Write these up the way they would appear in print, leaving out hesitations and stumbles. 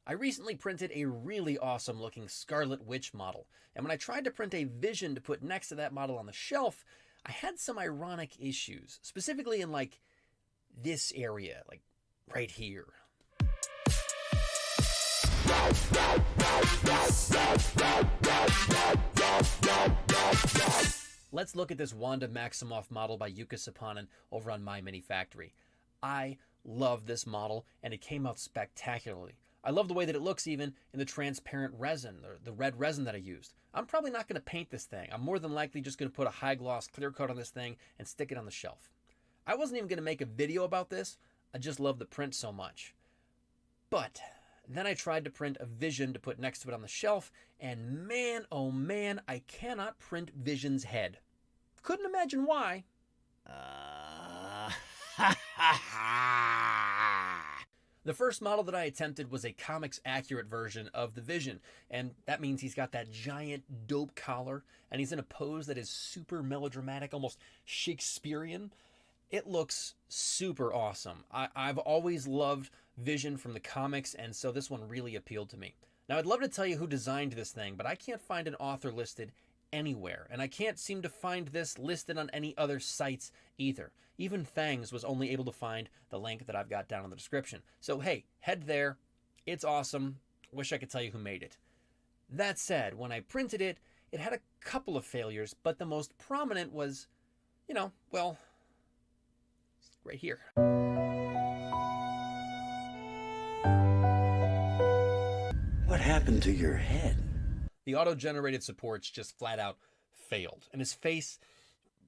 I recently printed a really awesome looking Scarlet Witch model, and when I tried to print a Vision to put next to that model on the shelf, I had some ironic issues, specifically in like this area, like right here. Let's look at this Wanda Maximoff model by Yuka Sapanen over on My Mini Factory. I love this model, and it came out spectacularly. I love the way that it looks even in the transparent resin, the red resin that I used. I'm probably not going to paint this thing. I'm more than likely just going to put a high gloss clear coat on this thing and stick it on the shelf. I wasn't even going to make a video about this. I just love the print so much. But then I tried to print a Vision to put next to it on the shelf, and man, oh man, I cannot print Vision's head. Couldn't imagine why. The first model that I attempted was a comics accurate version of the Vision, and that means he's got that giant dope collar, and he's in a pose that is super melodramatic, almost Shakespearean. It looks super awesome. I've always loved Vision from the comics, and so this one really appealed to me. Now, I'd love to tell you who designed this thing, but I can't find an author listed anywhere, and I can't seem to find this listed on any other sites either. Even Fangs was only able to find the link that I've got down in the description. So hey, head there. It's awesome. Wish I could tell you who made it. That said, when I printed it, it had a couple of failures, but the most prominent was, well, right here. What happened to your head? The auto-generated supports just flat out failed, and his face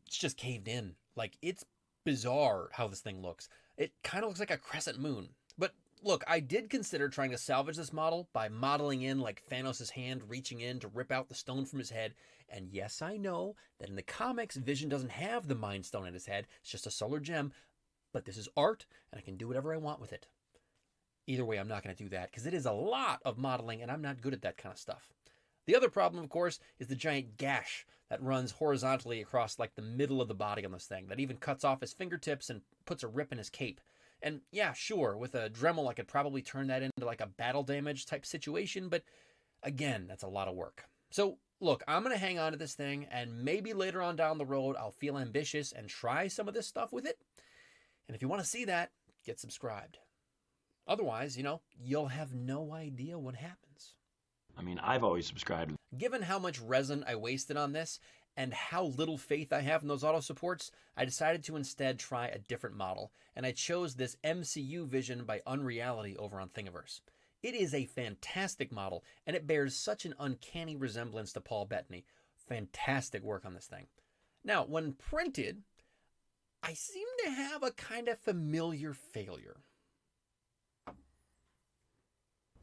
just caved in. Like, it's bizarre how this thing looks. It kind of looks like a crescent moon. But look, I did consider trying to salvage this model by modeling in like Thanos' hand reaching in to rip out the stone from his head. And yes, I know that in the comics, Vision doesn't have the Mind Stone in his head. It's just a solar gem. But this is art, and I can do whatever I want with it. Either way, I'm not going to do that because it is a lot of modeling, and I'm not good at that kind of stuff. The other problem, of course, is the giant gash that runs horizontally across like the middle of the body on this thing, that even cuts off his fingertips and puts a rip in his cape. And yeah, sure, with a Dremel, I could probably turn that into like a battle damage type situation, but again, that's a lot of work. So look, I'm going to hang on to this thing, and maybe later on down the road, I'll feel ambitious and try some of this stuff with it. And if you want to see that, get subscribed. Otherwise, you'll have no idea what happens. I mean, I've always subscribed. Given how much resin I wasted on this and how little faith I have in those auto supports, I decided to instead try a different model, and I chose this MCU Vision by Unreality over on Thingiverse. It is a fantastic model, and it bears such an uncanny resemblance to Paul Bettany. Fantastic work on this thing. Now, when printed, I seem to have a kind of familiar failure.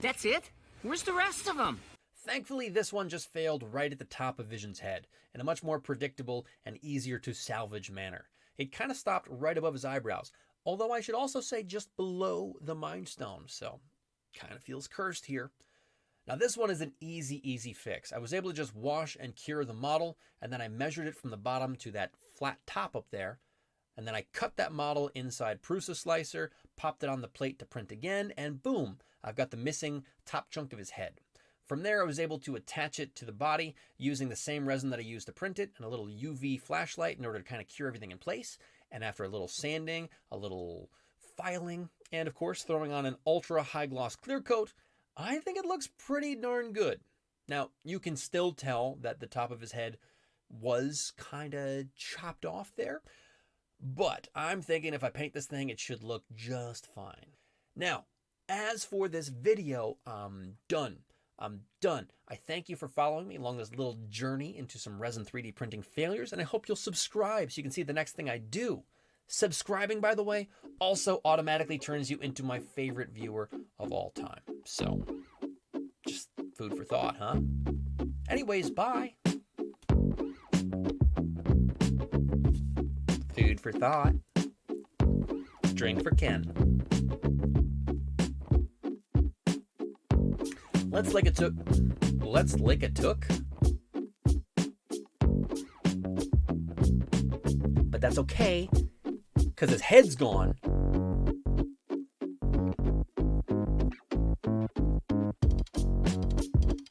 That's it? Where's the rest of them? Thankfully, this one just failed right at the top of Vision's head in a much more predictable and easier to salvage manner. It kind of stopped right above his eyebrows, although I should also say just below the Mind Stone, so kind of feels cursed here. Now this one is an easy fix. I was able to just wash and cure the model, and then I measured it from the bottom to that flat top up there, and then I cut that model inside Prusa Slicer, popped it on the plate to print again, and boom, I've got the missing top chunk of his head. From there, I was able to attach it to the body using the same resin that I used to print it and a little UV flashlight in order to kind of cure everything in place. And after a little sanding, a little filing, and of course throwing on an ultra high gloss clear coat, I think it looks pretty darn good. Now, you can still tell that the top of his head was kind of chopped off there, but I'm thinking if I paint this thing, it should look just fine. Now, as for this video, I'm done. I thank you for following me along this little journey into some resin 3D printing failures, and I hope you'll subscribe so you can see the next thing I do. Subscribing, by the way, also automatically turns you into my favorite viewer of all time. So, just food for thought, huh? Anyways, bye. Food for thought. Drink for Ken. Let's lick a took. But that's okay, because his head's gone.